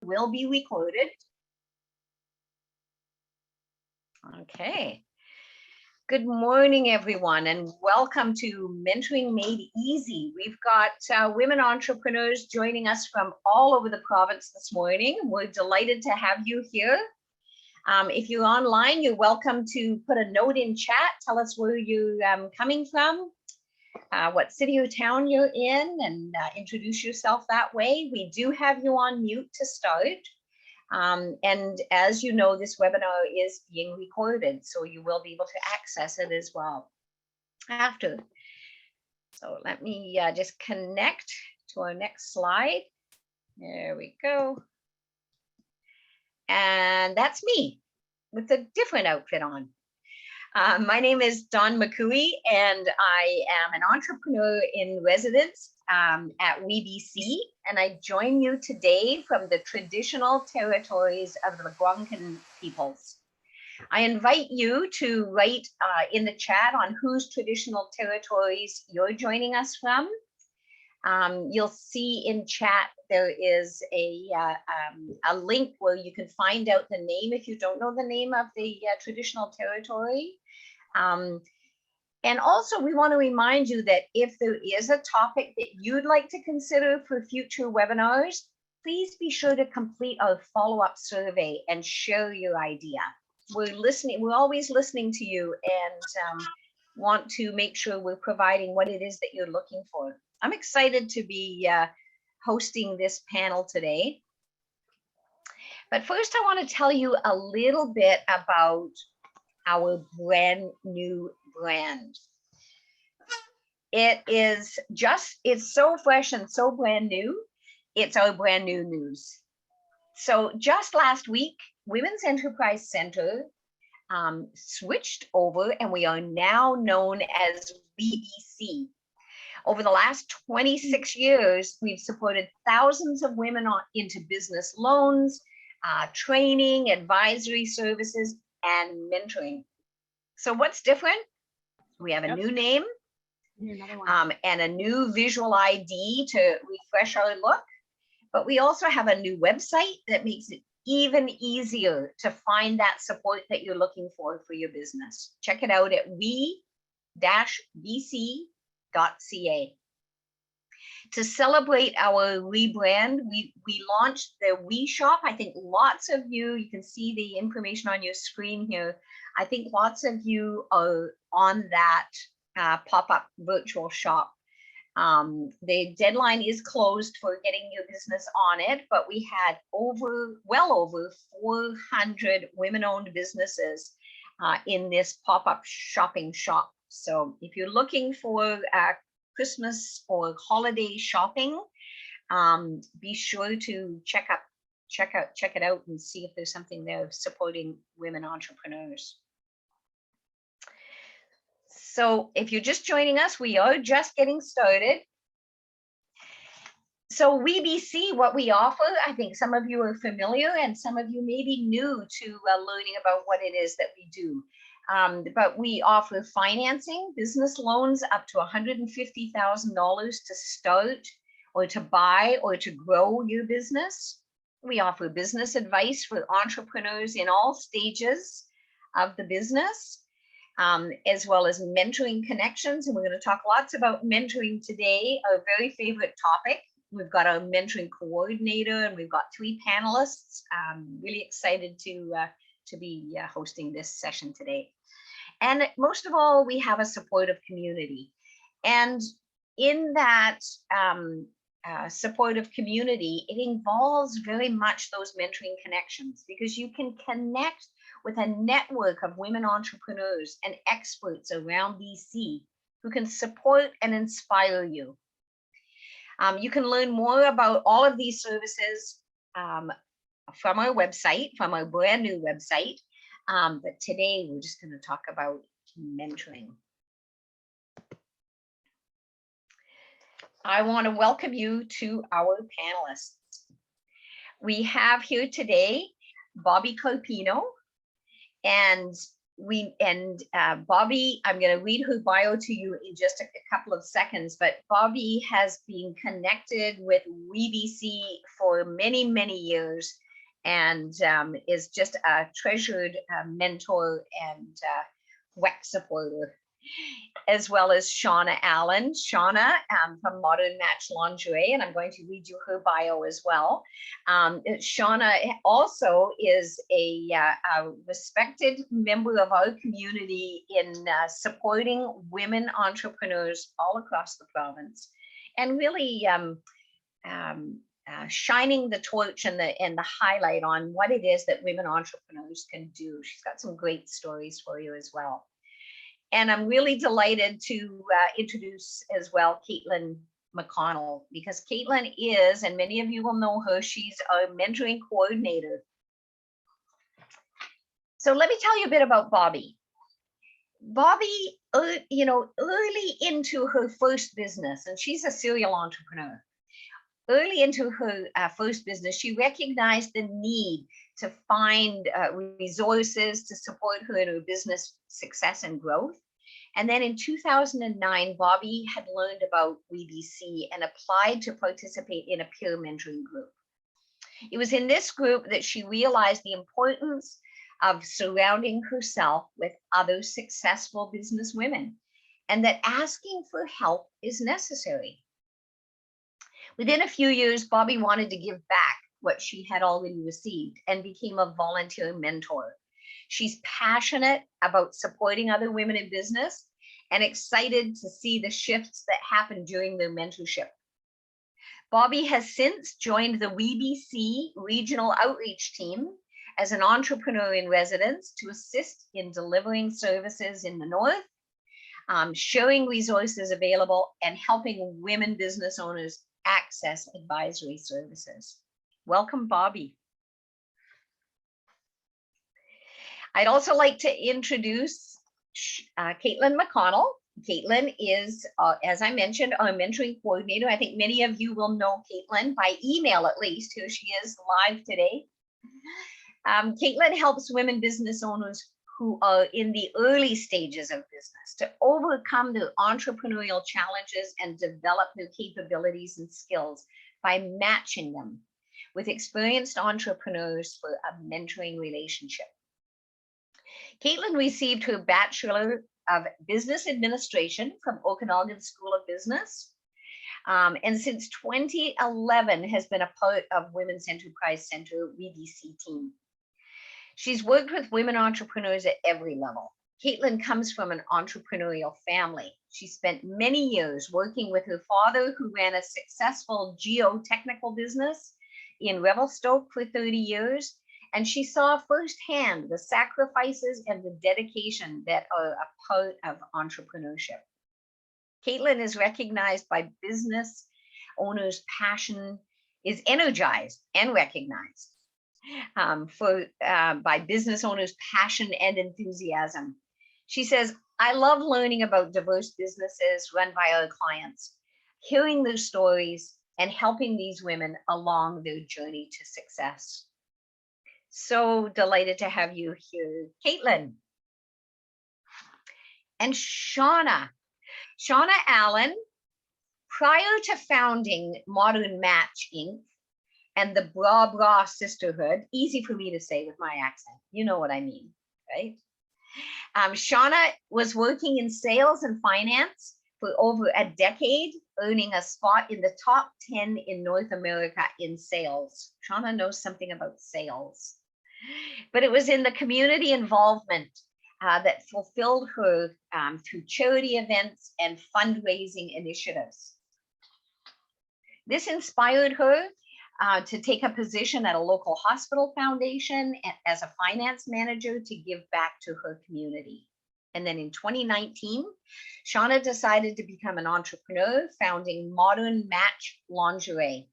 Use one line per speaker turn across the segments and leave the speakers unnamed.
will be recorded. Okay. Good morning, everyone, and welcome to Mentoring Made Easy. We've got women entrepreneurs joining us from all over the province this morning. We're delighted to have you here. If you're online, you're welcome to put a note in chat. Tell us where you're coming from, what city or town you're in, and introduce yourself that way. We do have you on mute to start. And as you know, this webinar is being recorded, so you will be able to access it as well after. So let me just connect to our next slide. There we go. And that's me with a different outfit on. My name is Dawn McCooey, and I am an entrepreneur in residence at WeBC, and I join you today from the traditional territories of the Algonquin peoples. I invite you to write in the chat on whose traditional territories you're joining us from. You'll see in chat there is a link where you can find out the name if you don't know the name of the traditional territory. And also, we want to remind you that if there is a topic that you'd like to consider for future webinars, please be sure to complete our follow-up survey and share your idea. We're listening, we're always listening to you, and want to make sure we're providing what it is that you're looking for. I'm excited to be hosting this panel today. But first, I want to tell you a little bit about our brand new brand. It is just, it's so fresh and so brand new. It's our brand new news. So just last week, Women's Enterprise Center switched over, and we are now known as WeBC. Over the last 26 years, we've supported thousands of women into business loans, training, advisory services, and mentoring. So what's different? We have a new name and a new visual ID to refresh our look, but we also have a new website that makes it even easier to find that support that you're looking for your business. Check it out at we-bc.ca. To celebrate our rebrand, we launched the We Shop. I think lots of you can see the information on your screen here. I think lots of you are on that pop-up virtual shop. The deadline is closed for getting your business on it, but we had well over 400 women-owned businesses in this pop-up shopping shop. So if you're looking for Christmas or holiday shopping, be sure to check it out and see if there's something there supporting women entrepreneurs. So if you're just joining us, we are just getting started. So WeBC, what we offer, I think some of you are familiar and some of you may be new to learning about what it is that we do. But we offer financing, business loans up to $150,000 to start or to buy or to grow your business. We offer business advice for entrepreneurs in all stages of the business, as well as mentoring connections. And we're going to talk lots about mentoring today, our very favorite topic. We've got our mentoring coordinator and we've got 3 panelists. Really excited to be hosting this session today. And most of all, we have a supportive community. And in that supportive community, it involves very much those mentoring connections, because you can connect with a network of women entrepreneurs and experts around BC who can support and inspire you. You can learn more about all of these services from our website, from our brand new website. But today we're just going to talk about mentoring. I want to welcome you to our panelists. We have here today Bobby Carpino, and Bobby, I'm going to read her bio to you in just a couple of seconds, but Bobby has been connected with WeBC for many, many years, and is just a treasured mentor and WEC supporter, as well as Shauna Allen. Shauna from Modern Match Lingerie, and I'm going to read you her bio as well. Shauna also is a respected member of our community in supporting women entrepreneurs all across the province, and really shining the torch and the highlight on what it is that women entrepreneurs can do. She's got some great stories for you as well. And I'm really delighted to introduce as well Caitlin Mcconnell, because Caitlin is, and many of you will know her, she's a mentoring coordinator. So let me tell you a bit about Bobby. Bobby, early into her first business, and she's a serial entrepreneur. Early into her first business, she recognized the need to find resources to support her in her business success and growth. And then in 2009, Bobby had learned about WeBC and applied to participate in a peer mentoring group. It was in this group that she realized the importance of surrounding herself with other successful business women, and that asking for help is necessary. Within a few years, Bobby wanted to give back what she had already received and became a volunteer mentor. She's passionate about supporting other women in business and excited to see the shifts that happen during their mentorship. Bobby has since joined the WeBC Regional Outreach Team as an entrepreneur in residence to assist in delivering services in the North, showing resources available, and helping women business owners access advisory services. Welcome, Bobby. I'd also like to introduce Caitlin Mcconnell. Caitlin is, as I mentioned, our mentoring coordinator. I think many of you will know Caitlin by email, at least. Here she is live today. Caitlin helps women business owners who are in the early stages of business to overcome their entrepreneurial challenges and develop their capabilities and skills by matching them with experienced entrepreneurs for a mentoring relationship. Caitlin received her Bachelor of Business Administration from Okanagan School of Business, and since 2011 has been a part of Women's Enterprise Center WeBC team. She's worked with women entrepreneurs at every level. Caitlin comes from an entrepreneurial family. She spent many years working with her father, who ran a successful geotechnical business in Revelstoke for 30 years. And she saw firsthand the sacrifices and the dedication that are a part of entrepreneurship. Caitlin is recognized by business owners' passion, is energized and recognized by business owners' passion and enthusiasm. She says, I love learning about diverse businesses run by our clients, hearing their stories, and helping these women along their journey to success. So delighted to have you here, Caitlin. And Shauna Allen, prior to founding Modern Match Inc. and the Bra Bra Sisterhood, easy for me to say with my accent, you know what I mean, right? Shauna was working in sales and finance for over a decade, earning a spot in the top 10 in North America in sales. Shauna knows something about sales. But it was in the community involvement that fulfilled her through charity events and fundraising initiatives. This inspired her to take a position at a local hospital foundation as a finance manager to give back to her community. And then in 2019, Shauna decided to become an entrepreneur, founding Modern Match Lingerie,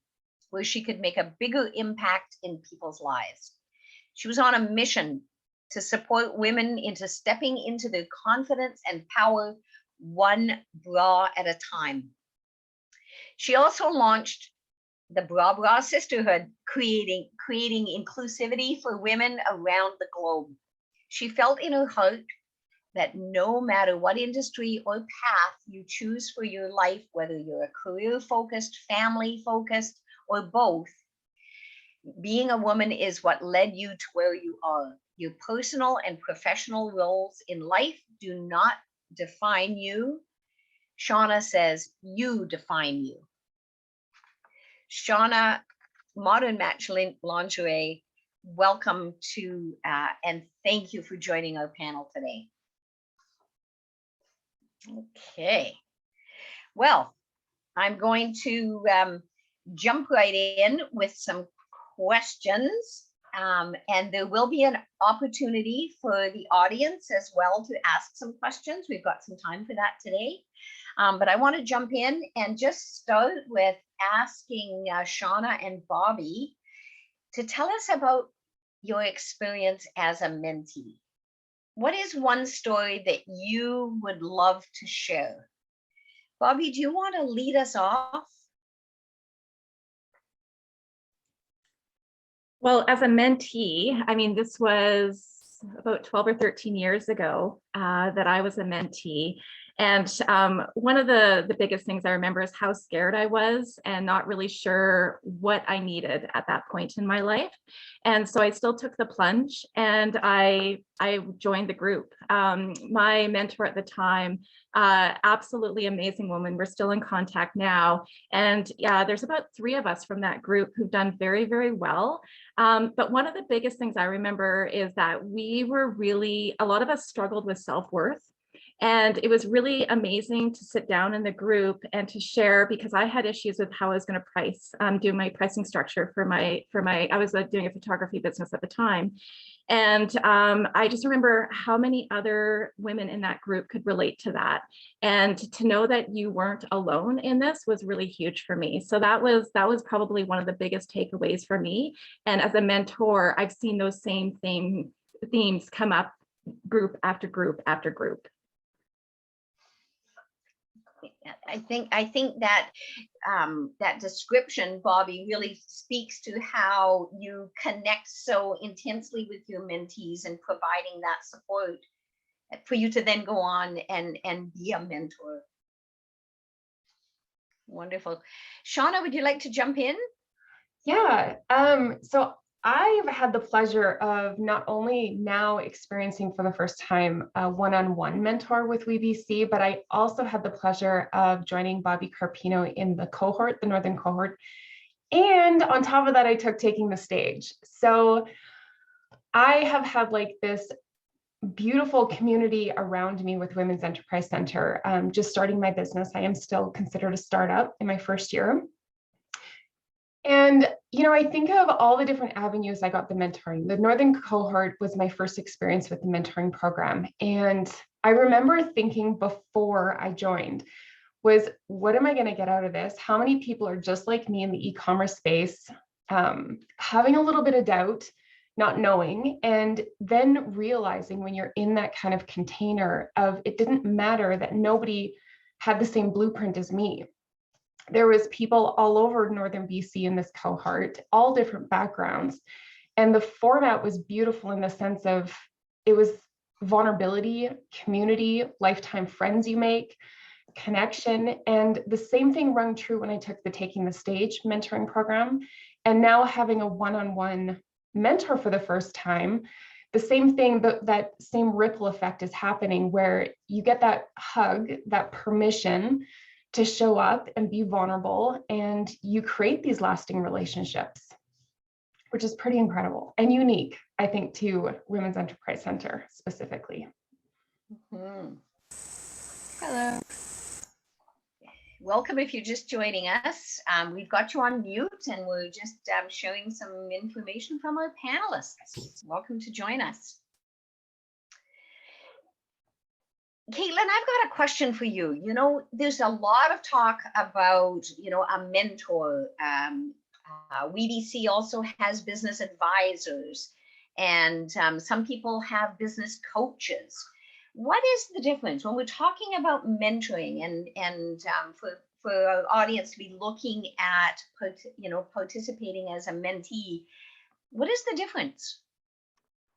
where she could make a bigger impact in people's lives. She was on a mission to support women into stepping into their confidence and power, one bra at a time. She also launched the Bra Bra Sisterhood, creating inclusivity for women around the globe. She felt in her heart that no matter what industry or path you choose for your life, whether you're a career-focused, family-focused, or both, being a woman is what led you to where you are. Your personal and professional roles in life do not define you. Shauna says, you define you. Shauna, Modern Match Lingerie, welcome to, and thank you for joining our panel today. Okay, well, I'm going to jump right in with some questions, and there will be an opportunity for the audience as well to ask some questions. We've got some time for that today, but I want to jump in and just start with asking Shauna and Bobby to tell us about your experience as a mentee. What is one story that you would love to share? Bobby, do you want to lead us off?
Well, as a mentee, I mean, this was about 12 or 13 years ago that I was a mentee. And one of the biggest things I remember is how scared I was and not really sure what I needed at that point in my life. And so I still took the plunge and I joined the group. My mentor at the time, absolutely amazing woman. We're still in contact now. And yeah, there's about 3 of us from that group who've done very, very well. But one of the biggest things I remember is that a lot of us struggled with self-worth. And it was really amazing to sit down in the group and to share, because I had issues with how I was going to price, do my pricing structure I was doing a photography business at the time. And I just remember how many other women in that group could relate to that. And to know that you weren't alone in this was really huge for me. So that was probably one of the biggest takeaways for me. And as a mentor, I've seen those same themes come up group after group after group.
I think that that description, Bobby, really speaks to how you connect so intensely with your mentees and providing that support for you to then go on and be a mentor. Wonderful. Shauna, would you like to jump in?
Yeah, so I've had the pleasure of not only now experiencing for the first time a one-on-one mentor with WeBC, but I also had the pleasure of joining Bobby Carpino in the cohort, the Northern cohort. And on top of that, I took taking the stage. So I have had like this beautiful community around me with Women's Enterprise Center. Just starting my business, I am still considered a startup in my first year. And, I think of all the different avenues I got the mentoring. The Northern cohort was my first experience with the mentoring program. And I remember thinking before I joined was, what am I going to get out of this? How many people are just like me in the e-commerce space, having a little bit of doubt, not knowing, and then realizing when you're in that kind of container of it didn't matter that nobody had the same blueprint as me. There was people all over Northern BC in this cohort, all different backgrounds. And the format was beautiful in the sense of it was vulnerability, community, lifetime friends you make, connection. And the same thing rung true when I took the Taking the Stage mentoring program. And now having a one-on-one mentor for the first time, the same thing, that same ripple effect is happening where you get that hug, that permission to show up and be vulnerable, and you create these lasting relationships, which is pretty incredible and unique, I think, to Women's Enterprise Center specifically.
Mm-hmm.
Hello.
Welcome if you're just joining us. We've got you on mute and we're just showing some information from our panelists. Welcome to join us. Caitlin, I've got a question for you. There's a lot of talk about, a mentor. WeBC also has business advisors, and some people have business coaches. What is the difference when we're talking about mentoring and for our audience to be looking at, participating as a mentee? What is the difference?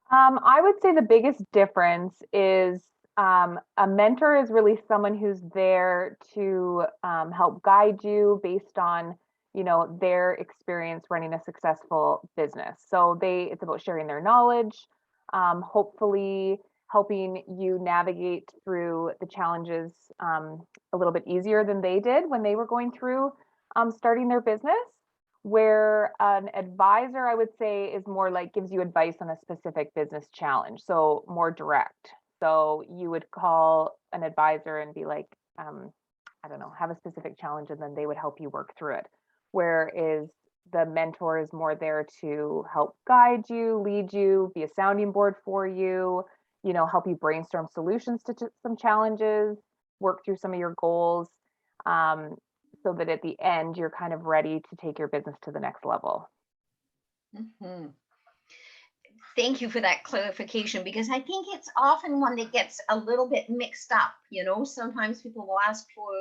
I would say the biggest difference is a mentor is really someone who's there to help guide you based on, their experience running a successful business. So it's about sharing their knowledge, hopefully helping you navigate through the challenges a little bit easier than they did when they were going through starting their business. Where an advisor, I would say, is more like gives you advice on a specific business challenge, so more direct. So you would call an advisor and be like, I don't know, have a specific challenge, and then they would help you work through it. Whereas the mentor is more there to help guide you, lead you, be a sounding board for you, help you brainstorm solutions to some challenges, work through some of your goals. So that at the end, you're kind of ready to take your business to the next level.
Mm-hmm. Thank you for that clarification, because I think it's often one that gets a little bit mixed up. Sometimes people will ask for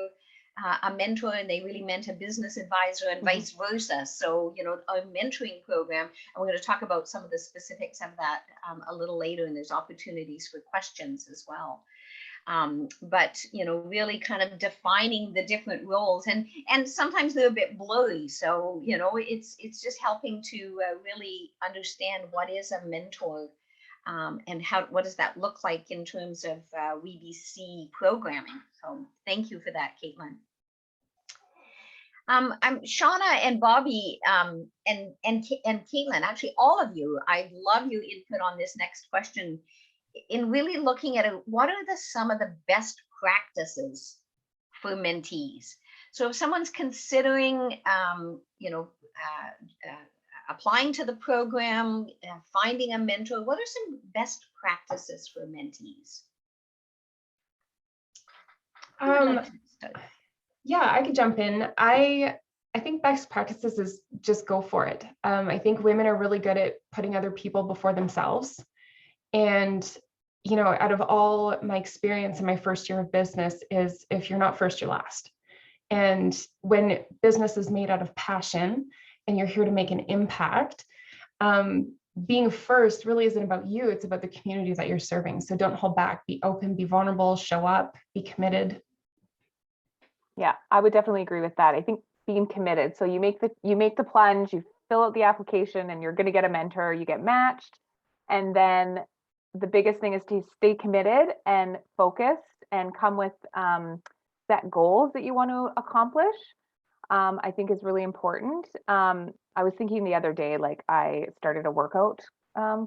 a mentor and they really meant a business advisor, and vice versa. So, our mentoring program, and we're going to talk about some of the specifics of that a little later, and there's opportunities for questions as well. But really kind of defining the different roles, and sometimes they're a bit blurry. So it's just helping to really understand what is a mentor, and what does that look like in terms of WBC programming. So thank you for that, Caitlin. Shauna and Bobby and Caitlin, actually all of you, I love your input on this next question. In really looking at it, what are some of the best practices for mentees? So if someone's considering, applying to the program, finding a mentor, what are some best practices for mentees?
Yeah, I could jump in. I think best practices is just go for it. I think women are really good at putting other people before themselves. And out of all my experience in my first year of business is, if you're not first, you're last. And when business is made out of passion and you're here to make an impact, being first really isn't about you, it's about the community that you're serving. So don't hold back, be open, be vulnerable, show up, be committed.
Yeah, I would definitely agree with that. I think being committed. So you make the plunge, you fill out the application, and you're going to get a mentor, you get matched. And then the biggest thing is to stay committed and focused and come with set goals that you want to accomplish. I think is really important. I was thinking the other day, like I started a workout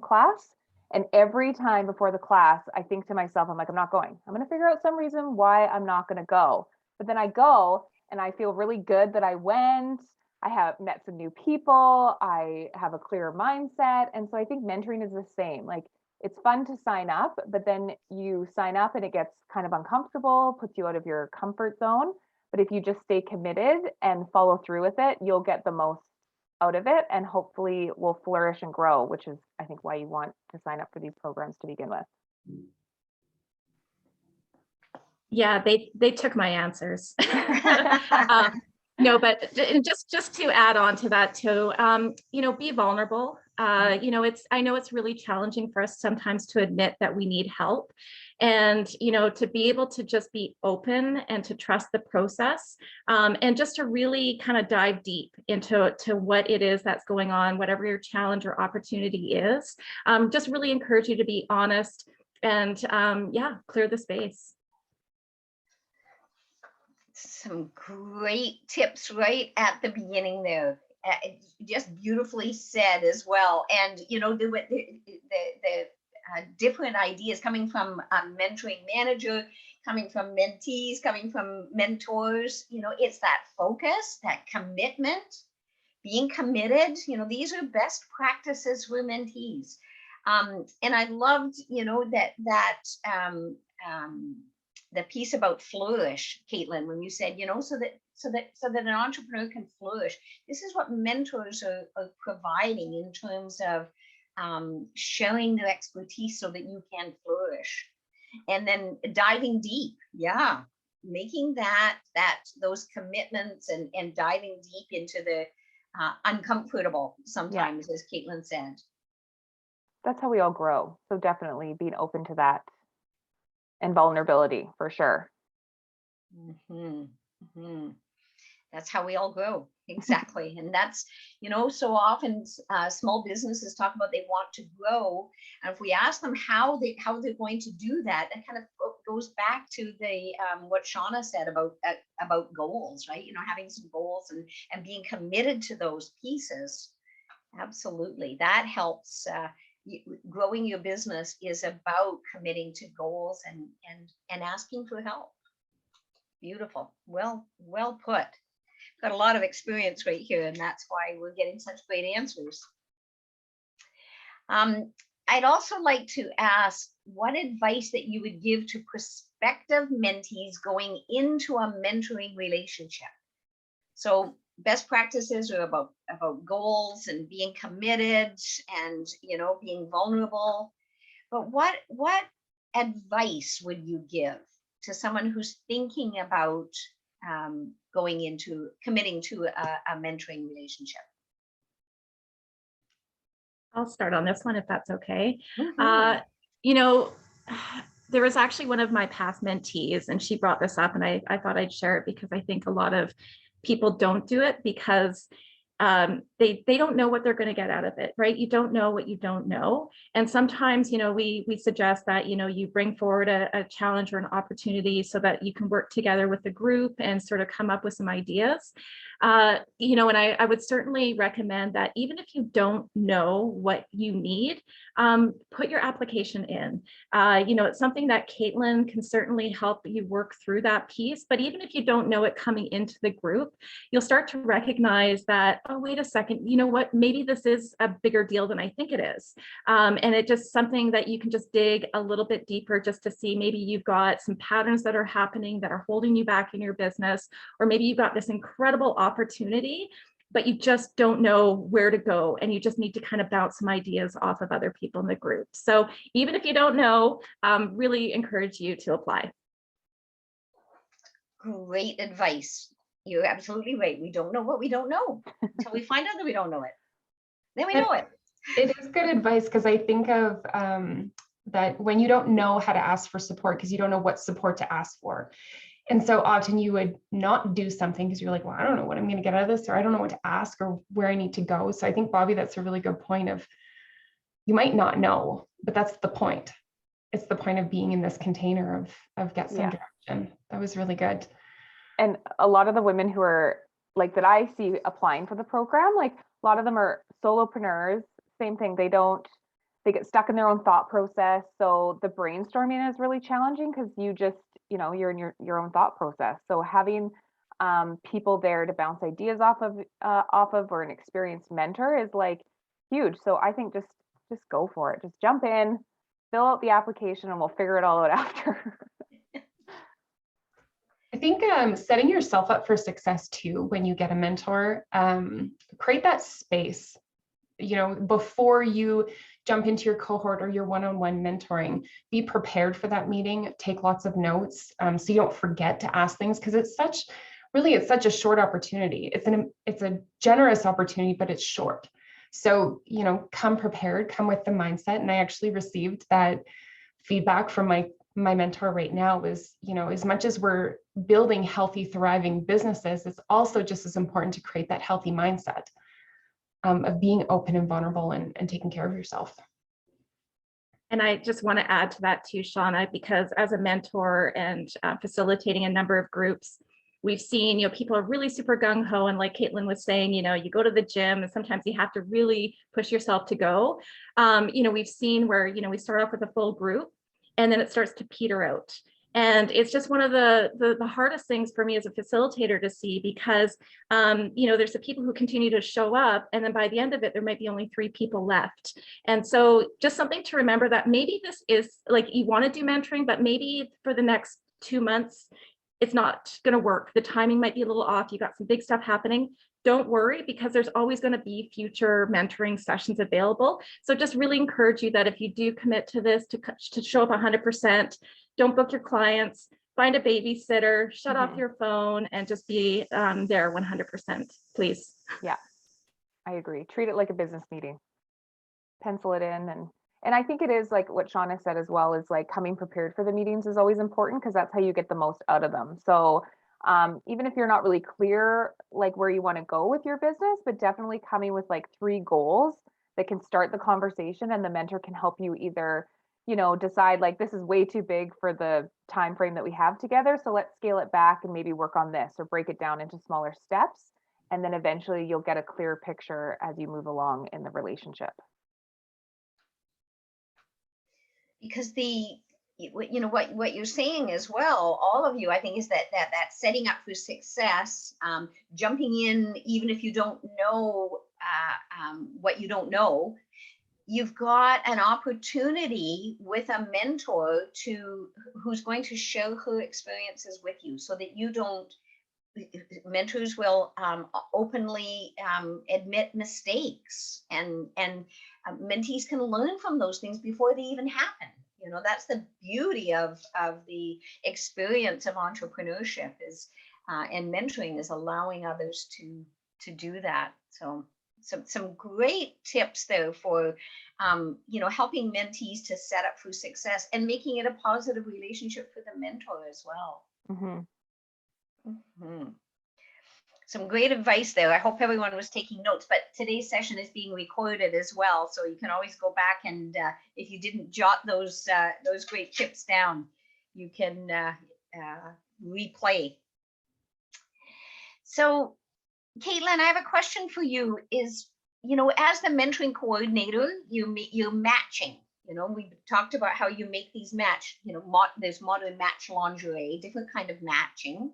class, and every time before the class, I think to myself, I'm like, I'm not going. I'm going to figure out some reason why I'm not going to go. But then I go and I feel really good that I went. I have met some new people. I have a clearer mindset. And so I think mentoring is the same. Like, it's fun to sign up, but then you sign up and it gets kind of uncomfortable, puts you out of your comfort zone. But if you just stay committed and follow through with it, you'll get the most out of it, and hopefully will flourish and grow, which is, I think, why you want to sign up for these programs to begin with.
Yeah, they took my answers. No, but just to add on to that too, be vulnerable. I know it's really challenging for us sometimes to admit that we need help, and to be able to just be open and to trust the process, and just to really kind of dive deep into what it is that's going on, whatever your challenge or opportunity is. Just really encourage you to be honest and clear the space.
Some great tips right at the beginning there. Just beautifully said as well. And the different ideas coming from a mentoring manager, coming from mentees, coming from mentors, it's that focus, that commitment, being committed. These are best practices for mentees. And I loved, the piece about flourish, Caitlin, when you said, so that an entrepreneur can flourish. This is what mentors are providing in terms of sharing their expertise so that you can flourish. And then diving deep, making those commitments and diving deep into the uncomfortable sometimes, as Caitlin said.
that's how we all grow. So definitely being open to that and vulnerability for sure.
Mhm, mhm. That's how we all grow. Exactly. And that's, so often small businesses talk about they want to grow. And if we ask them how they're going to do that, that kind of goes back to the what Shauna said about goals, right? Having some goals and being committed to those pieces. Absolutely. That helps. Growing your business is about committing to goals and asking for help. Beautiful. Well put. Got a lot of experience right here, and that's why we're getting such great answers. I'd also like to ask what advice that you would give to prospective mentees going into a mentoring relationship. So best practices are about goals and being committed and being vulnerable. But what advice would you give to someone who's thinking about committing to a mentoring relationship?
I'll start on this one if that's okay.
Mhm.
There was actually one of my past mentees, and she brought this up, and I thought I'd share it because I think a lot of people don't do it because they don't know what they're going to get out of it, right? You don't know what you don't know. And sometimes, we suggest that, you bring forward a challenge or an opportunity so that you can work together with the group and sort of come up with some ideas. And I would certainly recommend that even if you don't know what you need, put your application in. It's something that Caitlin can certainly help you work through that piece. But even if you don't know it coming into the group, you'll start to recognize that, oh, wait a second, you know what, maybe this is a bigger deal than I think it is. And it's just something that you can just dig a little bit deeper just to see maybe you've got some patterns that are happening that are holding you back in your business, or maybe you've got this incredible opportunity, but you just don't know where to go, and you just need to kind of bounce some ideas off of other people in the group. So even if you don't know, really encourage you to apply.
Great advice. You're absolutely right. We don't know what we don't know until we find out that we don't know it. Then we know it.
It is good advice, because I think of that when you don't know how to ask for support, because you don't know what support to ask for. And so often you would not do something because you're like, well, I don't know what I'm going to get out of this, or I don't know what to ask or where I need to go. So I think, Bobby, that's a really good point of, you might not know, but that's the point. It's the point of being in this container of get some direction. That was really good.
And a lot of the women who are like that I see applying for the program, like a lot of them are solopreneurs. Same thing. They get stuck in their own thought process. So the brainstorming is really challenging because you just, you're in your own thought process. So having people there to bounce ideas off of or an experienced mentor is like huge. So I think just go for it. Just jump in, fill out the application, and we'll figure it all out after.
I think setting yourself up for success too, when you get a mentor, create that space, before you jump into your cohort or your one-on-one mentoring, be prepared for that meeting, take lots of notes so you don't forget to ask things, because it's such a short opportunity. It's a generous opportunity, but it's short. So, come prepared, come with the mindset. And I actually received that feedback from my mentor right now was, as much as we're building healthy, thriving businesses, it's also just as important to create that healthy mindset of being open and vulnerable and taking care of yourself.
And I just want to add to that too, Shauna, because as a mentor and facilitating a number of groups, we've seen, people are really super gung-ho. And like Caitlin was saying, you go to the gym and sometimes you have to really push yourself to go. We've seen where, we start off with a full group and then it starts to peter out. And it's just one of the hardest things for me as a facilitator to see, because, there's the people who continue to show up, and then by the end of it, there might be only 3 people left. And so just something to remember, that maybe this is like, you want to do mentoring, but maybe for the next 2 months, it's not going to work. The timing might be a little off. You got some big stuff happening. Don't worry, because there's always going to be future mentoring sessions available. So just really encourage you that if you do commit to this, to show up 100%, don't book your clients, find a babysitter, shut off your phone, and just be there 100%, please.
Yeah, I agree. Treat it like a business meeting. Pencil it in, and And I think it is like what Shauna said as well, is like coming prepared for the meetings is always important because that's how you get the most out of them. So even if you're not really clear like where you want to go with your business, but definitely coming with like 3 goals that can start the conversation, and the mentor can help you either, decide like this is way too big for the time frame that we have together. So let's scale it back and maybe work on this, or break it down into smaller steps. And then eventually you'll get a clearer picture as you move along in the relationship.
Because what you're saying as well, all of you, I think, is that setting up for success, jumping in even if you don't know what you don't know. You've got an opportunity with a mentor who's going to share her experiences with you, so that you don't. Mentors will openly admit mistakes, and mentees can learn from those things before they even happen. That's the beauty of the experience of entrepreneurship and mentoring, is allowing others to do that. So some great tips there for helping mentees to set up for success and making it a positive relationship for the mentor as well.
Mm-hmm.
Mm-hmm. Some great advice there. I hope everyone was taking notes, but today's session is being recorded as well, so you can always go back and if you didn't jot those great tips down, you can replay. So, Caitlin, I have a question for you. Is, as the mentoring coordinator, you're matching. We talked about how you make these match. There's modern match lingerie, different kind of matching.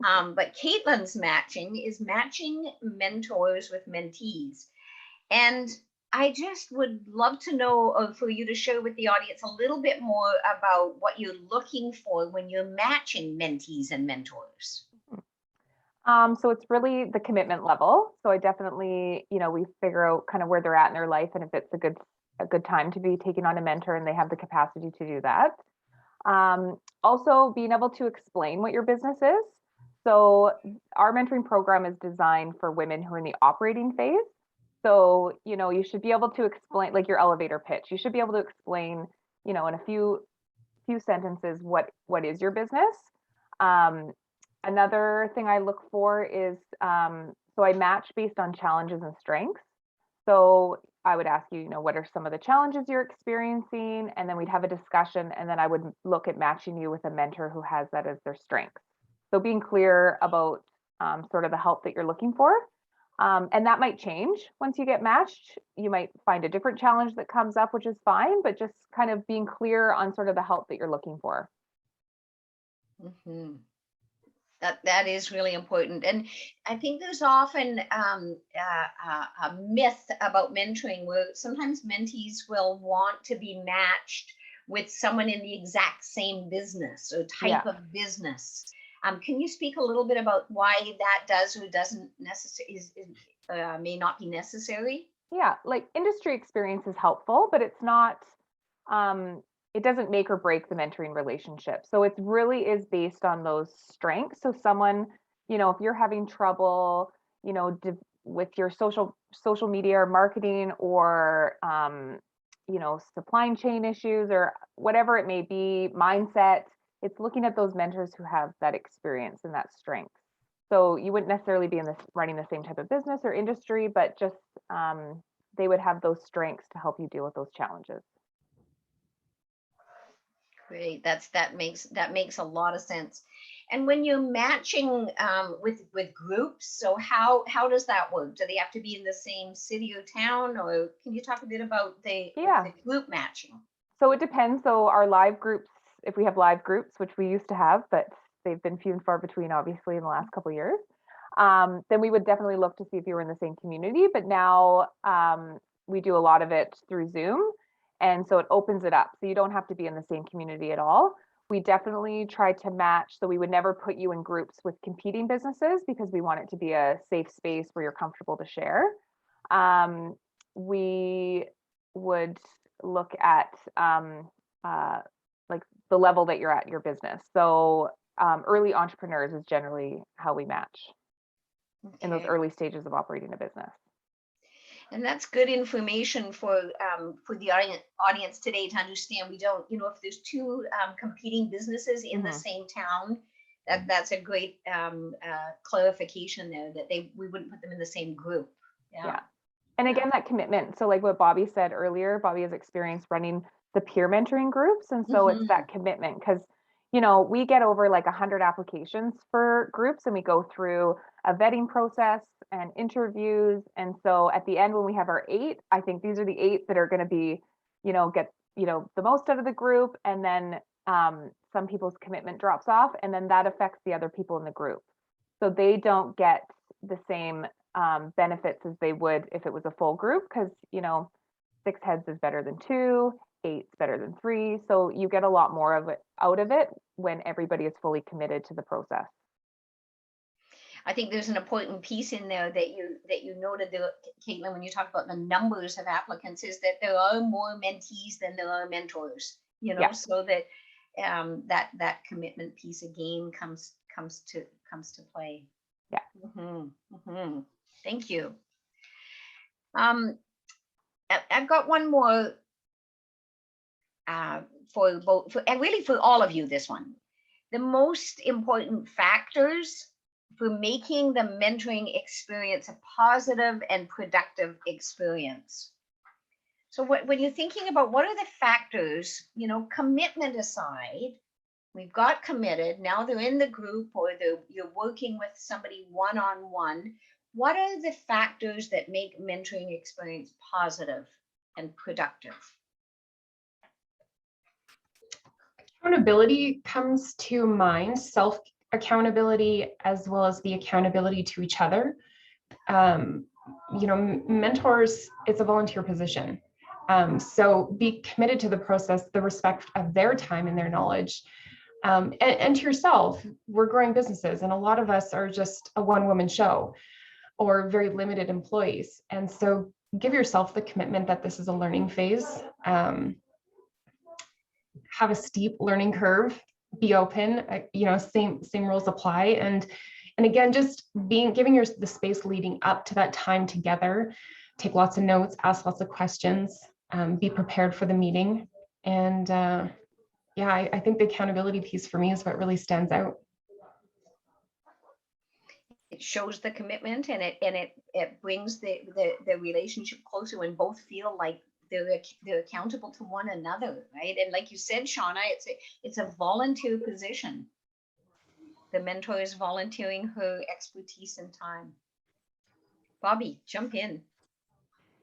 But Caitlin's matching is matching mentors with mentees. And I just would love to know, or for you to share with the audience, a little bit more about what you're looking for when you're matching mentees and mentors.
So it's really the commitment level. So I definitely, we figure out kind of where they're at in their life, and if it's a good time to be taking on a mentor and they have the capacity to do that. Also being able to explain what your business is. So our mentoring program is designed for women who are in the operating phase. So, you should be able to explain, like your elevator pitch. You should be able to explain, in a few sentences what is your business. Another thing I look for is, so I match based on challenges and strengths. So I would ask you, what are some of the challenges you're experiencing? And then we'd have a discussion, and then I would look at matching you with a mentor who has that as their strength. So being clear about sort of the help that you're looking for. And that might change once you get matched. You might find a different challenge that comes up, which is fine, but just kind of being clear on sort of the help that you're looking for.
Mm-hmm. That is really important. And I think there's often a myth about mentoring, where sometimes mentees will want to be matched with someone in the exact same business or type of business. Can you speak a little bit about why that does or doesn't necessarily may not be necessary?
Yeah, like industry experience is helpful, but it's not, it doesn't make or break the mentoring relationship. So it really is based on those strengths. So someone, if you're having trouble, with your social media or marketing, or, supply chain issues, or whatever it may be, mindset, it's looking at those mentors who have that experience and that strength. So you wouldn't necessarily be running the same type of business or industry, but just they would have those strengths to help you deal with those challenges.
Great, that makes a lot of sense. And when you're matching with groups, so how does that work? Do they have to be in the same city or town, or can you talk a bit about the group matching?
So it depends. So our live groups, if we have live groups, which we used to have, but they've been few and far between, obviously, in the last couple of years, then we would definitely look to see if you were in the same community. But now we do a lot of it through Zoom. And so it opens it up. So you don't have to be in the same community at all. We definitely try to match. So we would never put you in groups with competing businesses, because we want it to be a safe space where you're comfortable to share. We would look at like the level that you're at in your business. So early entrepreneurs is generally how we match in those early stages of operating a business.
And that's good information for the audience today to understand. We don't, if there's two competing businesses in the same town, that's a great clarification there, that we wouldn't put them in the same group.
Yeah. And again, that commitment. So like what Bobby said earlier, Bobby has experience running the peer mentoring groups. And so it's that commitment, because, we get over like 100 applications for groups, and we go through a vetting process and interviews. And so at the end, when we have our 8, I think these are the 8 that are going to be, get, the most out of the group. And then some people's commitment drops off, and then that affects the other people in the group. So they don't get the same benefits as they would if it was a full group, because 6 heads is better than 2, 8's better than 3. So you get a lot more of it out of it when everybody is fully committed to the process.
I think there's an important piece in there that you noted there, Caitlin, when you talk about the numbers of applicants, is that there are more mentees than there are mentors. So that that commitment piece again comes to play. Yeah. Thank you. I've got one more for all of you. This one, the most important factors for making the mentoring experience a positive and productive experience. So when you're thinking about what are the factors, commitment aside, we've got committed, now they're in the group, or you're working with somebody one-on-one. What are the factors that make mentoring experience positive and productive?
Accountability comes to mind, self-accountability as well as the accountability to each other. Mentors, it's a volunteer position. So be committed to the process, the respect of their time and their knowledge. And to yourself. We're growing businesses, and a lot of us are just a one-woman show or very limited employees. And so give yourself the commitment that this is a learning phase. Have a steep learning curve, be open, same rules apply. And again, just giving the space leading up to that time together, take lots of notes, ask lots of questions, be prepared for the meeting. And I think the accountability piece for me is what really stands out.
It shows the commitment, and it brings the relationship closer when both feel like they're accountable to one another, right? And like you said, Shauna, it's a volunteer position. The mentor is volunteering her expertise and time. Bobby, jump in.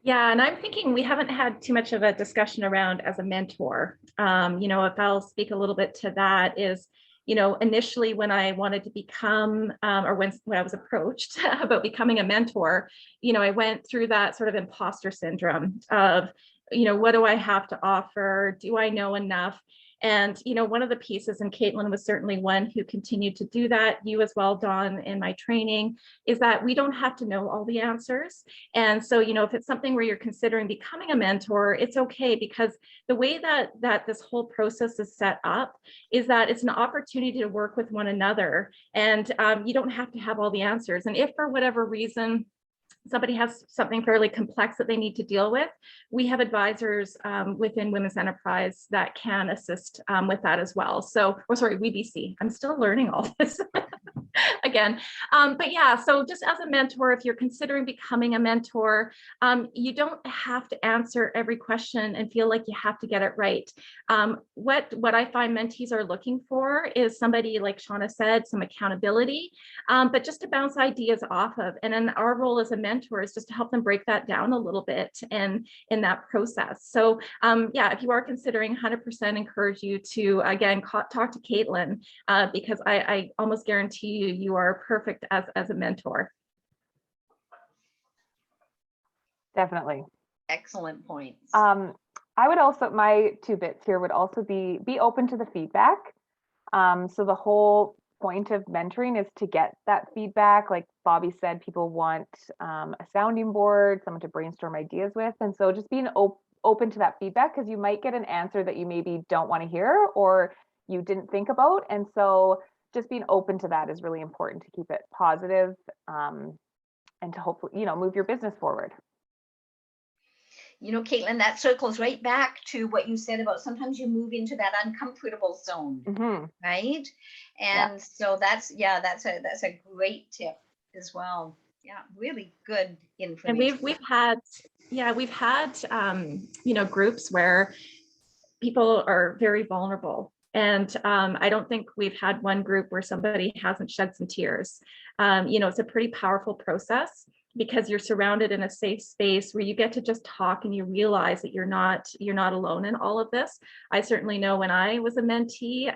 Yeah, and I'm thinking we haven't had too much of a discussion around as a mentor. If I'll speak a little bit to that is, initially when I wanted to become, or when I was approached about becoming a mentor, I went through that sort of imposter syndrome of, what do I have to offer? Do I know enough? And, one of the pieces, and Caitlin was certainly one who continued to do that, you as well, Dawn, in my training, is that we don't have to know all the answers. And so, if it's something where you're considering becoming a mentor, it's okay, because the way that this whole process is set up is that it's an opportunity to work with one another, and you don't have to have all the answers. And if for whatever reason, somebody has something fairly complex that they need to deal with, we have advisors within Women's Enterprise that can assist with that as well. So, WBC, I'm still learning all this again. But yeah, so just as a mentor, if you're considering becoming a mentor, you don't have to answer every question and feel like you have to get it right. What I find mentees are looking for is somebody, like Shauna said, some accountability, but just to bounce ideas off of. And then our role as a mentor is just to help them break that down a little bit and in that process. So yeah, if you are considering, 100% encourage you to, again, talk to Caitlin, because I almost guarantee you are perfect as a mentor.
Definitely.
Excellent points.
I would also, my 2 bits here would also be open to the feedback. So the whole point of mentoring is to get that feedback. Like Bobby said, people want a sounding board, someone to brainstorm ideas with. And so just being open to that feedback, because you might get an answer that you maybe don't want to hear or you didn't think about. And so just being open to that is really important to keep it positive, and to hopefully, move your business forward.
You know, Caitlin, that circles right back to what you said about sometimes you move into that uncomfortable zone, right? And so that's a great tip as well. Yeah, really good information.
And we've had groups where people are very vulnerable. And I don't think we've had one group where somebody hasn't shed some tears. It's a pretty powerful process because you're surrounded in a safe space where you get to just talk and you realize that you're not alone in all of this. I certainly know when I was a mentee,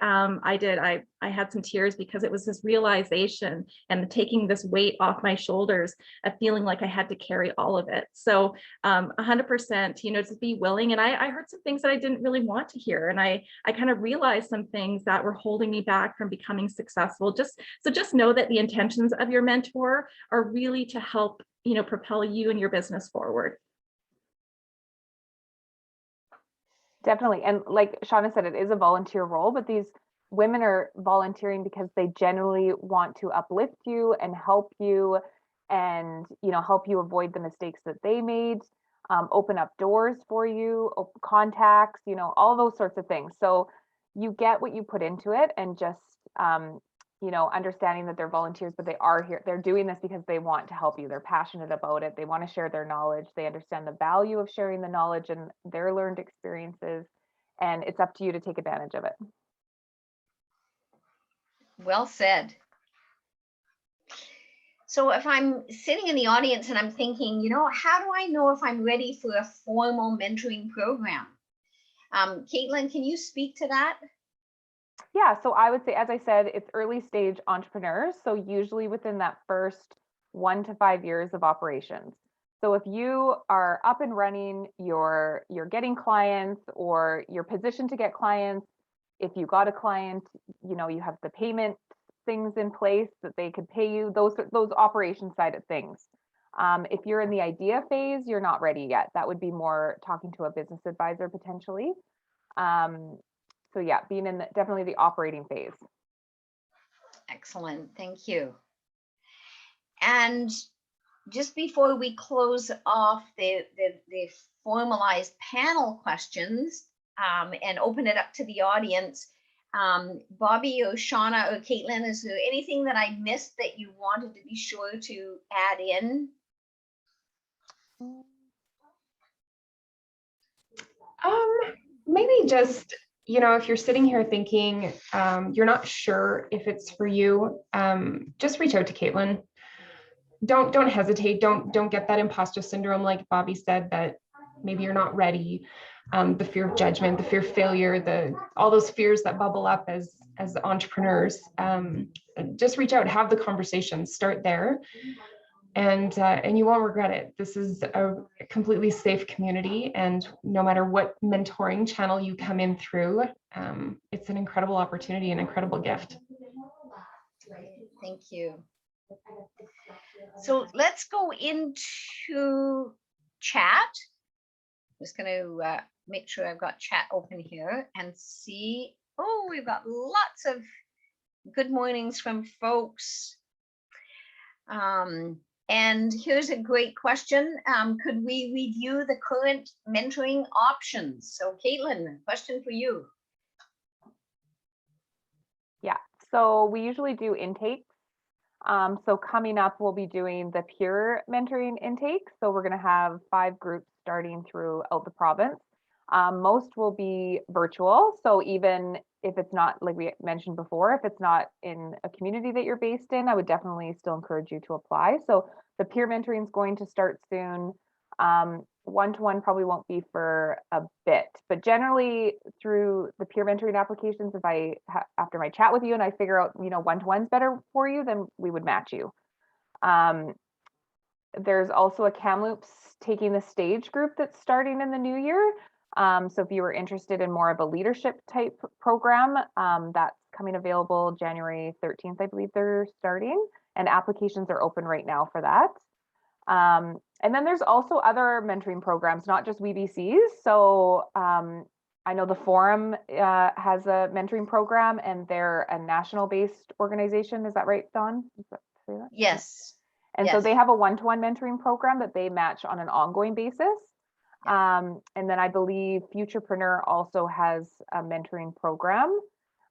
I had some tears because it was this realization and taking this weight off my shoulders of feeling like I had to carry all of it. So 100%, just be willing. And I heard some things that I didn't really want to hear. And I kind of realized some things that were holding me back from becoming successful. Just know that the intentions of your mentor are really to help, propel you and your business forward.
Definitely. And like Shauna said, it is a volunteer role, but these women are volunteering because they genuinely want to uplift you and help you and, help you avoid the mistakes that they made, open up doors for you, contacts, all those sorts of things. So you get what you put into it, and just, understanding that they're volunteers, but they are here. They're doing this because they want to help you. They're passionate about it. They want to share their knowledge. They understand the value of sharing the knowledge and their learned experiences. And it's up to you to take advantage of it.
Well said. So if I'm sitting in the audience and I'm thinking, how do I know if I'm ready for a formal mentoring program? Caitlin, can you speak to that?
Yeah, so I would say, as I said, it's early stage entrepreneurs. So usually within that first 1 to 5 years of operations. So if you are up and running, you're getting clients, or you're positioned to get clients, if you got a client, you have the payment things in place that they could pay you, those operation side of things. If you're in the idea phase, you're not ready yet. That would be more talking to a business advisor potentially. So yeah, being in definitely the operating phase.
Excellent, thank you. And just before we close off the formalized panel questions and open it up to the audience, Bobby or Shauna or Caitlin, is there anything that I missed that you wanted to be sure to add in?
Maybe just, if you're sitting here thinking you're not sure if it's for you, just reach out to Caitlin. Don't hesitate. Don't get that imposter syndrome, like Bobby said, that maybe you're not ready. The fear of judgment, the fear of failure, all those fears that bubble up as entrepreneurs. Just reach out, have the conversation, start there, and you won't regret it. This is a completely safe community, and no matter what mentoring channel you come in through, it's an incredible opportunity, an incredible gift.
Thank you. So let's go into chat. I'm just going to make sure I've got chat open here and see. Oh, we've got lots of good mornings from folks. And here's a great question. Could we review the current mentoring options? So Caitlin, question for you.
Yeah, so we usually do intakes. So coming up, we'll be doing the peer mentoring intake. So we're going to have 5 groups starting throughout the province. Most will be virtual. So even if it's not, like we mentioned before, if it's not in a community that you're based in, I would definitely still encourage you to apply. So the peer mentoring is going to start soon. One-to-one probably won't be for a bit, but generally through the peer mentoring applications, if I after my chat with you and I figure out, one-to-one's better for you, then we would match you. There's also a Kamloops Taking the Stage group that's starting in the new year. So if you were interested in more of a leadership type program, that's coming available January 13th, I believe they're starting, and applications are open right now for that. And then there's also other mentoring programs, not just WBCs. So I know the Forum has a mentoring program, and they're a national based organization. Is that right, Dawn?
Yes.
And so they have a one-to-one mentoring program that they match on an ongoing basis. And then I believe Futurepreneur also has a mentoring program.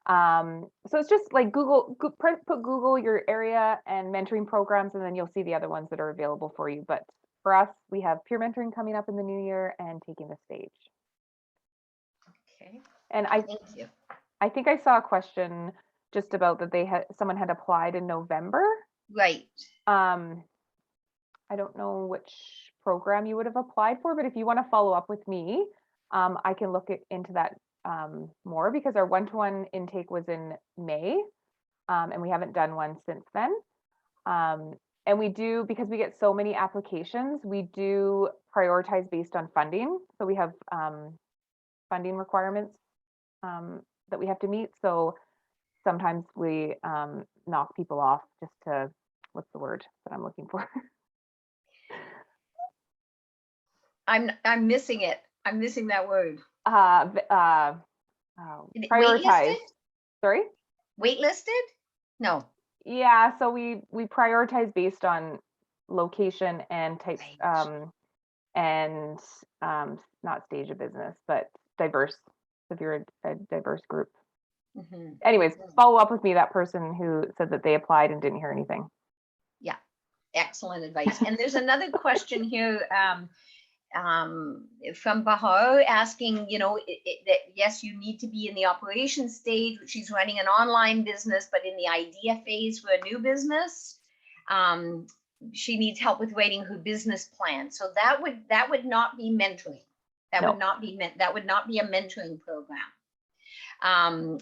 So it's just like put Google your area and mentoring programs, and then you'll see the other ones that are available for you. But for us, we have peer mentoring coming up in the new year and taking the stage.
Okay.
And
Thank you.
I think I saw a question just about that someone had applied in November.
Right.
I don't know which program you would have applied for, but if you want to follow up with me, I can look into that more, because our one-to-one intake was in May, and we haven't done one since then. And we do, because we get so many applications, we do prioritize based on funding. So we have funding requirements that we have to meet. So sometimes we knock people off just to, what's the word that I'm looking for?
I'm missing it. I'm missing that word.
Prioritize.
Waitlisted?
Sorry?
Waitlisted? No.
Yeah, so we prioritize based on location and types,
Right.
and not stage of business, but diverse, if you're a diverse group.
Mhm.
Anyways, follow up with me, that person who said that they applied and didn't hear anything.
Yeah, excellent advice. And there's another question here from Bahar asking, that yes, you need to be in the operations stage, which she's running an online business, but in the idea phase for a new business, she needs help with writing her business plan. So that would not be mentoring. That
No.
would not be that would not be a mentoring program.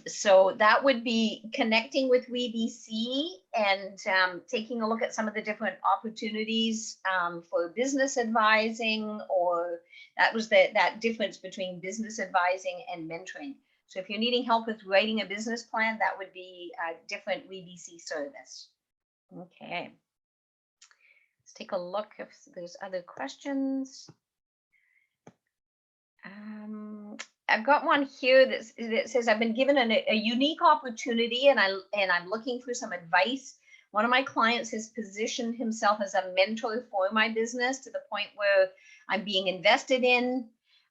So that would be connecting with WeBC and taking a look at some of the different opportunities for business advising, or that was that difference between business advising and mentoring. So if you're needing help with writing a business plan, that would be a different WeBC service. Okay. Let's take a look if there's other questions. I've got one here that says, I've been given a unique opportunity and I'm looking for some advice. One of my clients has positioned himself as a mentor for my business to the point where I'm being invested in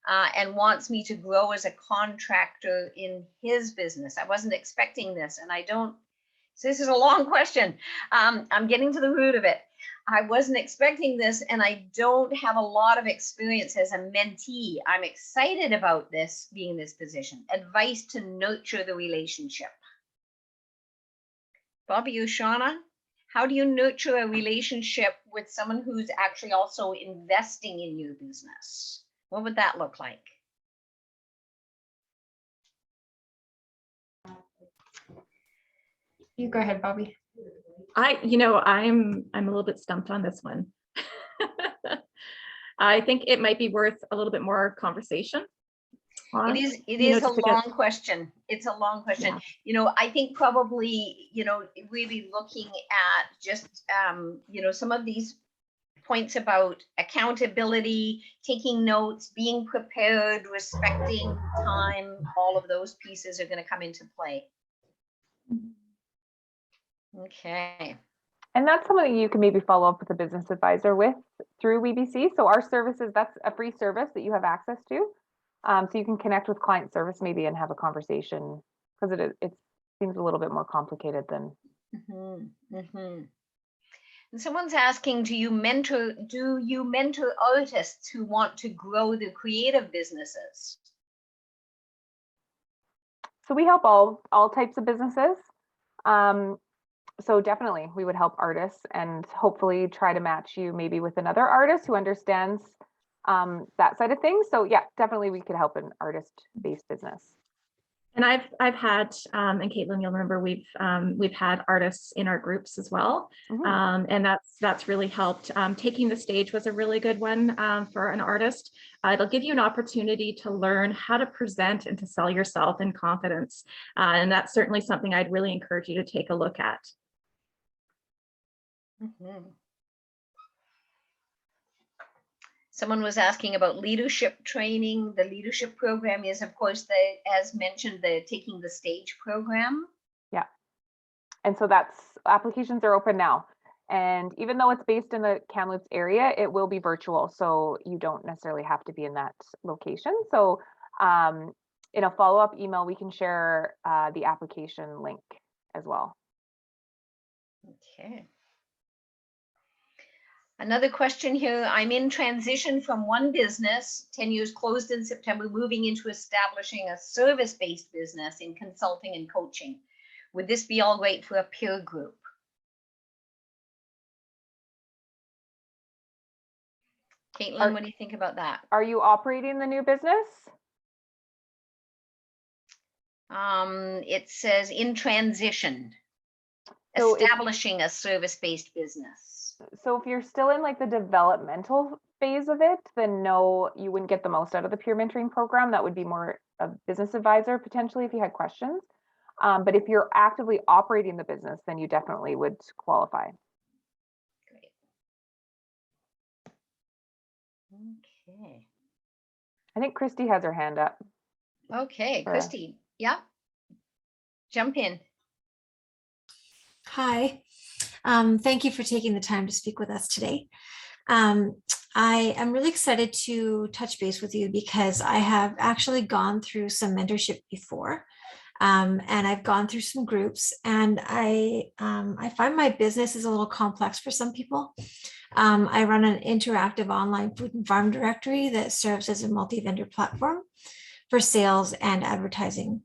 and wants me to grow as a contractor in his business. I wasn't expecting this, and so this is a long question. I'm getting to the root of it. I wasn't expecting this, and I don't have a lot of experience as a mentee. I'm excited about this, being in this position. Advice to nurture the relationship. Bobby or Shauna, how do you nurture a relationship with someone who's actually also investing in your business? What would that look like?
You go ahead, Bobby.
I'm a little bit stumped on this one. I think it might be worth a little bit more conversation.
It is a long question. It's a long question.
Yeah.
I think probably, really looking at just, some of these points about accountability, taking notes, being prepared, respecting time, all of those pieces are going to come into play. Okay.
And that's something you can maybe follow up with a business advisor with through WeBC. So our services, that's a free service that you have access to. So you can connect with client service maybe and have a conversation, because it seems a little bit more complicated than.
And someone's asking, do you mentor artists who want to grow their creative businesses?
So we help all types of businesses. So definitely we would help artists and hopefully try to match you maybe with another artist who understands that side of things. So yeah, definitely we could help an artist-based business.
And I've had, and Caitlin, you'll remember we've had artists in our groups as well, and that's really helped. Taking the stage was a really good one for an artist. It'll give you an opportunity to learn how to present and to sell yourself in confidence, and that's certainly something I'd really encourage you to take a look at.
Someone was asking about leadership training. The leadership program is, of course, as mentioned, the Taking the Stage program.
Yeah. And so applications are open now. And even though it's based in the Kamloops area, it will be virtual. So you don't necessarily have to be in that location. So in a follow-up email, we can share the application link as well.
Okay. Another question here. I'm in transition from one business, 10 years closed in September, moving into establishing a service-based business in consulting and coaching. Would this be all right for a peer group? Caitlin, what do you think about that?
Are you operating the new business?
It says in transition,
So
establishing a service-based business.
So if you're still in like the developmental phase of it, then no, you wouldn't get the most out of the peer mentoring program. That would be more a business advisor potentially if you had questions. But if you're actively operating the business, then you definitely would qualify.
Great. Okay.
I think Christy has her hand up.
Okay, Christy, yeah. Jump in.
Hi. Thank you for taking the time to speak with us today. I am really excited to touch base with you because I have actually gone through some mentorship before. And I've gone through some groups, and I find my business is a little complex for some people. I run an interactive online food and farm directory that serves as a multi-vendor platform for sales and advertising.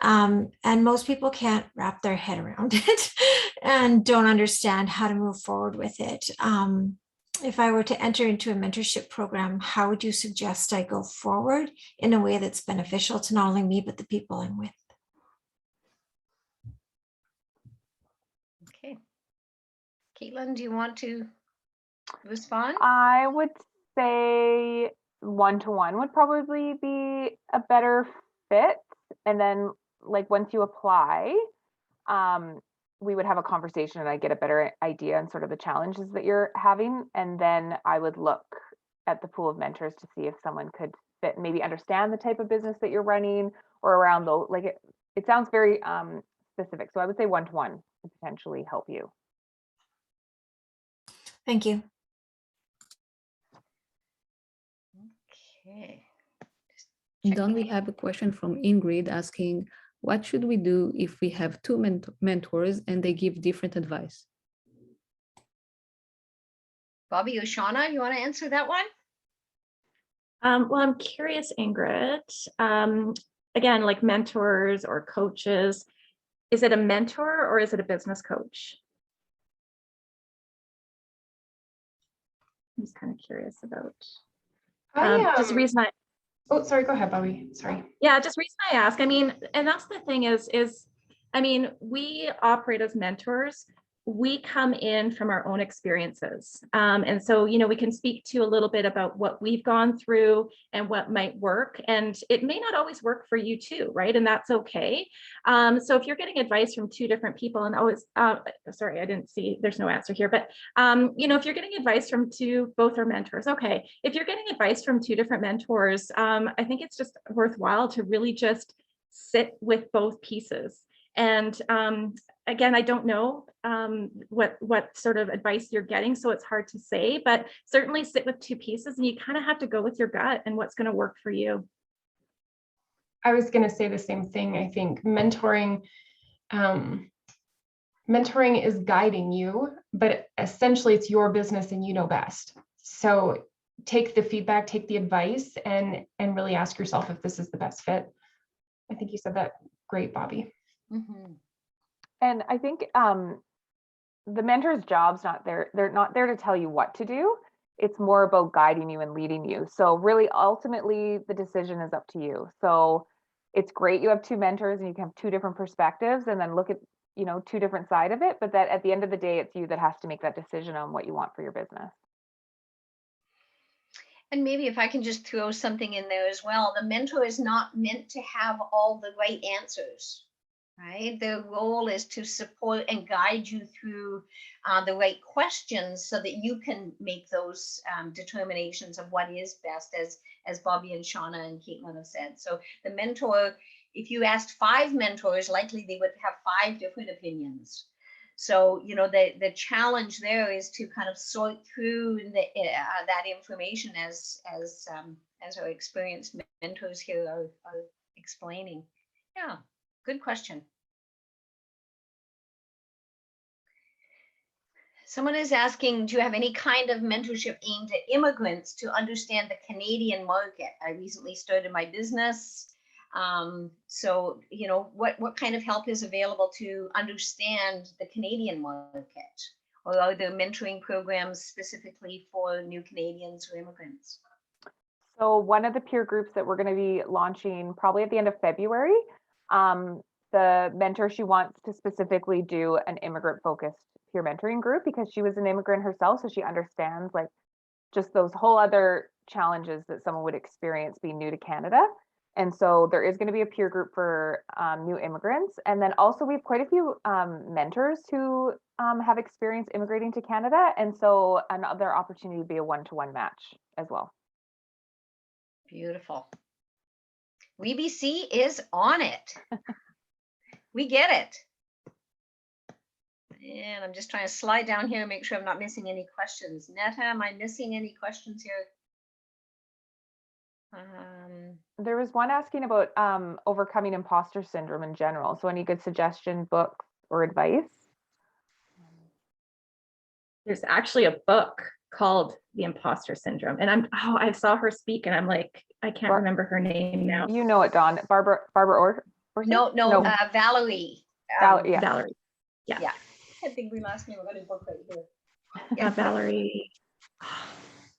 And most people can't wrap their head around it and don't understand how to move forward with it. If I were to enter into a mentorship program, how would you suggest I go forward in a way that's beneficial to not only me, but the people I'm with?
Okay. Caitlin, do you want to respond?
I would say one-to-one would probably be a better fit. And then like once you apply, we would have a conversation and I get a better idea and sort of the challenges that you're having. And then I would look at the pool of mentors to see if someone could fit, maybe understand the type of business that you're running or around the, like it sounds very specific. So I would say one-to-one would potentially help you.
Thank you.
Okay.
Don't we have a question from Ingrid asking, what should we do if we have two mentors and they give different advice?
Bobby or Shauna, you want to answer that one?
Well, I'm curious, Ingrid, again, like mentors or coaches, is it a mentor or is it a business coach? I'm just kind of curious about. Just the reason
Oh, sorry, go ahead, Bobby. Sorry.
Yeah, just reason I ask, I mean, and that's the thing is, I mean, we operate as mentors. We come in from our own experiences. And so, you know, we can speak to a little bit about what we've gone through and what might work. And it may not always work for you too, right? And that's okay. So if you're getting advice from two different people and always, sorry, I didn't see, there's no answer here, but, you know, if you're getting advice from both are mentors, okay. If you're getting advice from two different mentors, I think it's just worthwhile to really just sit with both pieces. And again, I don't know what sort of advice you're getting, so it's hard to say, but certainly sit with two pieces and you kind of have to go with your gut and what's going to work for you.
I was going to say the same thing. I think mentoring is guiding you, but essentially it's your business and you know best. So take the feedback, take the advice, and really ask yourself if this is the best fit. I think you said that great, Bobby.
Mm-hmm.
And I think the mentor's job's not there. They're not there to tell you what to do. It's more about guiding you and leading you. So really, ultimately, the decision is up to you. So it's great you have two mentors and you can have two different perspectives and then look at, you know, two different sides of it. But that at the end of the day, it's you that has to make that decision on what you want for your business.
And maybe if I can just throw something in there as well, the mentor is not meant to have all the right answers. Right? Their role is to support and guide you through the right questions so that you can make those determinations of what is best, as Bobby and Shauna and Caitlin have said. So the mentor, if you asked 5 mentors, likely they would have 5 different opinions. So, you know, the challenge there is to kind of sort through that information as our experienced mentors here are explaining. Yeah, good question. Someone is asking, do you have any kind of mentorship aimed at immigrants to understand the Canadian market? I recently started my business. So, you know, what kind of help is available to understand the Canadian market? Or are there mentoring programs specifically for new Canadians or immigrants?
So one of the peer groups that we're going to be launching probably at the end of February, the mentor, she wants to specifically do an immigrant focused peer mentoring group because she was an immigrant herself. So she understands like just those whole other challenges that someone would experience being new to Canada. And so there is going to be a peer group for new immigrants. And then also we have quite a few mentors who have experience immigrating to Canada. And so another opportunity would be a one-to-one match as well.
Beautiful. WeBC is on it. We get it. And I'm just trying to slide down here and make sure I'm not missing any questions. Netta, am I missing any questions here?
There was one asking about overcoming imposter syndrome in general. So any good suggestion, books, or advice?
There's actually a book called The Imposter Syndrome. And I saw her speak and I'm like, I can't remember her name now.
You know it, Dawn. Barbara or
No, Valerie.
Yeah.
Valerie. Yeah.
Yeah. I think we lost me. We're going to book right here.
Yeah, Valerie.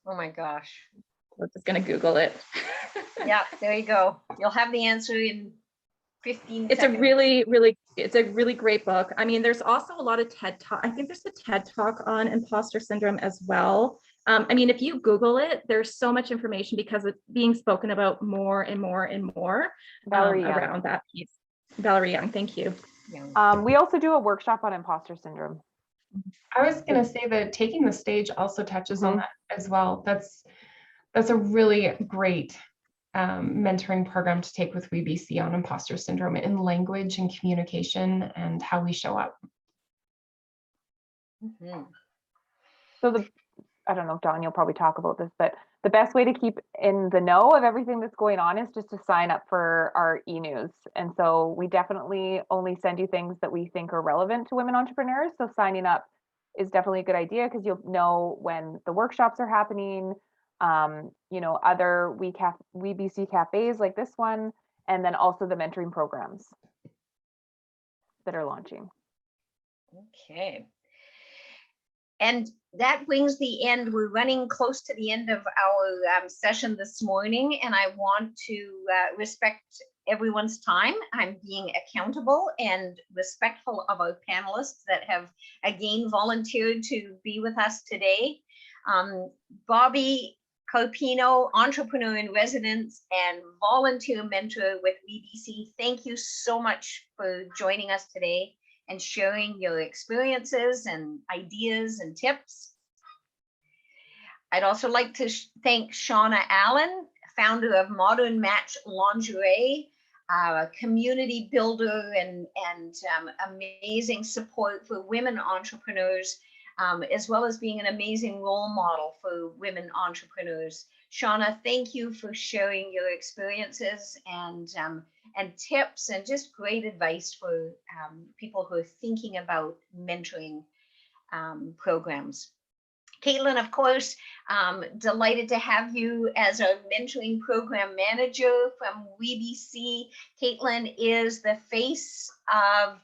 Oh my gosh.
We're just going to Google it.
Yeah, there you go. You'll have the answer in 15
It's
seconds.
It's a really great book. I mean, there's also a lot of TED Talk. I think there's a TED Talk on imposter syndrome as well. I mean, if you Google it, there's so much information because it's being spoken about more and more and more around that piece. Valerie Young, thank you.
We also do a workshop on imposter syndrome.
I was going to say that Taking the Stage also touches on that as well. That's a really great mentoring program to take with WeBC on imposter syndrome in language and communication and how we show up.
Mm-hmm.
So I don't know, Dawn, you'll probably talk about this, but the best way to keep in the know of everything that's going on is just to sign up for our e-news. And so we definitely only send you things that we think are relevant to women entrepreneurs. So signing up is definitely a good idea because you'll know when the workshops are happening, you know, other WeBC cafes like this one, and then also the mentoring programs that are launching.
Okay. And that brings the end. We're running close to the end of our session this morning, and I want to respect everyone's time. I'm being accountable and respectful of our panelists that have again volunteered to be with us today. Bobby Carpino, entrepreneur in residence and volunteer mentor with WeBC, thank you so much for joining us today and sharing your experiences and ideas and tips. I'd also like to thank Shauna Allen, founder of Modern Match Lingerie, a community builder and amazing support for women entrepreneurs, as well as being an amazing role model for women entrepreneurs. Shauna, thank you for sharing your experiences and tips and just great advice for people who are thinking about mentoring programs. Caitlin, of course, delighted to have you as our mentoring program manager from WeBC. Caitlin is the face of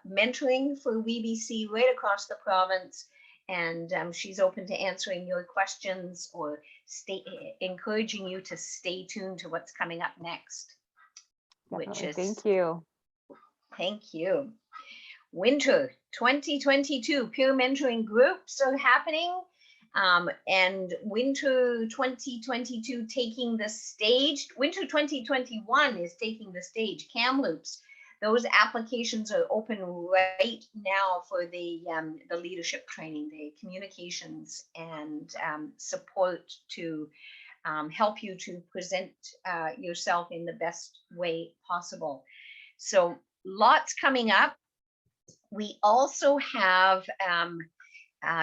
mentoring for WeBC right across the province, and she's open to answering your questions or encouraging you to stay tuned to what's coming up next.
Thank you.
Thank you. Winter 2022 peer mentoring groups are happening, and winter 2022 taking the stage. Winter 2021 is taking the stage. Kamloops, those applications are open right now for the leadership training, the communications and support to help you to present yourself in the best way possible. So lots coming up. We also have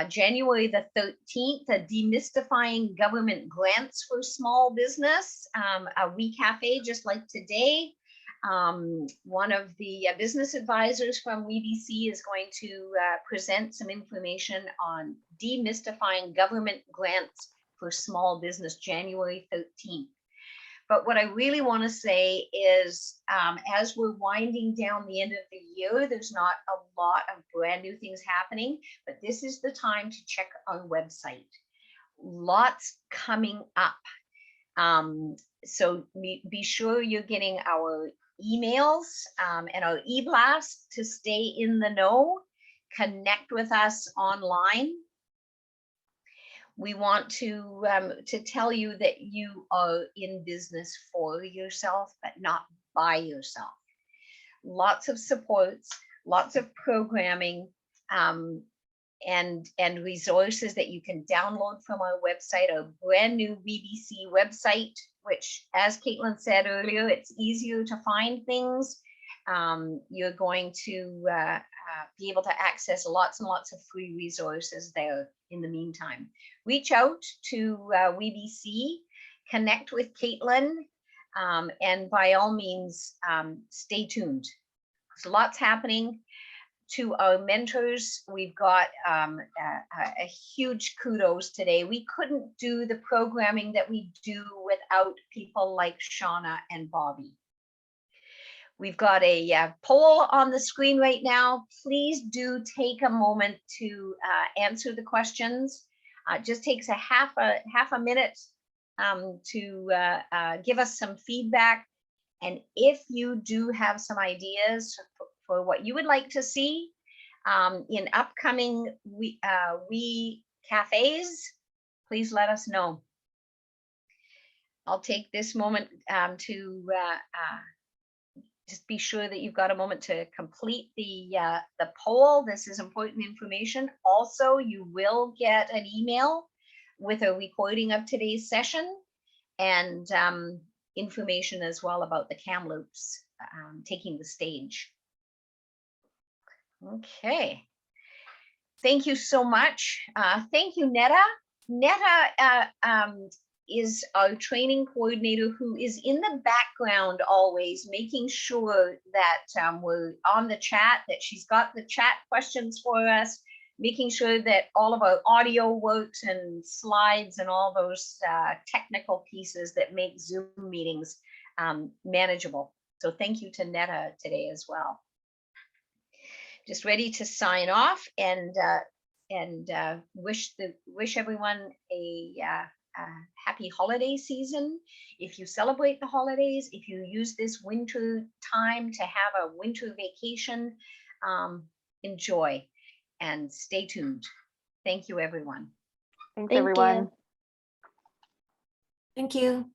January the 13th, a demystifying government grants for small business, a WeCafe just like today. One of the business advisors from WeBC is going to present some information on demystifying government grants for small business, January 13th. But what I really want to say is, as we're winding down the end of the year, there's not a lot of brand new things happening, but this is the time to check our website. Lots coming up. So be sure you're getting our emails and our e-blast to stay in the know. Connect with us online. We want to tell you that you are in business for yourself, but not by yourself. Lots of supports, lots of programming, and resources that you can download from our website, our brand new WeBC website, which, as Caitlin said earlier, it's easier to find things. You're going to be able to access lots and lots of free resources there in the meantime. Reach out to WeBC, connect with Caitlin, and by all means, stay tuned. There's lots happening. To our mentors, we've got a huge kudos today. We couldn't do the programming that we do without people like Shauna and Bobby. We've got a poll on the screen right now. Please do take a moment to answer the questions. It just takes a half a minute to give us some feedback. And if you do have some ideas for what you would like to see in upcoming We cafes, please let us know. I'll take this moment to just be sure that you've got a moment to complete the poll. This is important information. Also, you will get an email with a recording of today's session and information as well about the Kamloops taking the stage. Okay. Thank you so much. Thank you, Netta. Netta is our training coordinator who is in the background always making sure that we're on the chat, that she's got the chat questions for us, making sure that all of our audio works and slides and all those technical pieces that make Zoom meetings manageable. So thank you to Netta today as well. Just ready to sign off and wish everyone a happy holiday season. If you celebrate the holidays, if you use this winter time to have a winter vacation, enjoy and stay tuned. Thank you, everyone.
Thanks, everyone.
Thank you.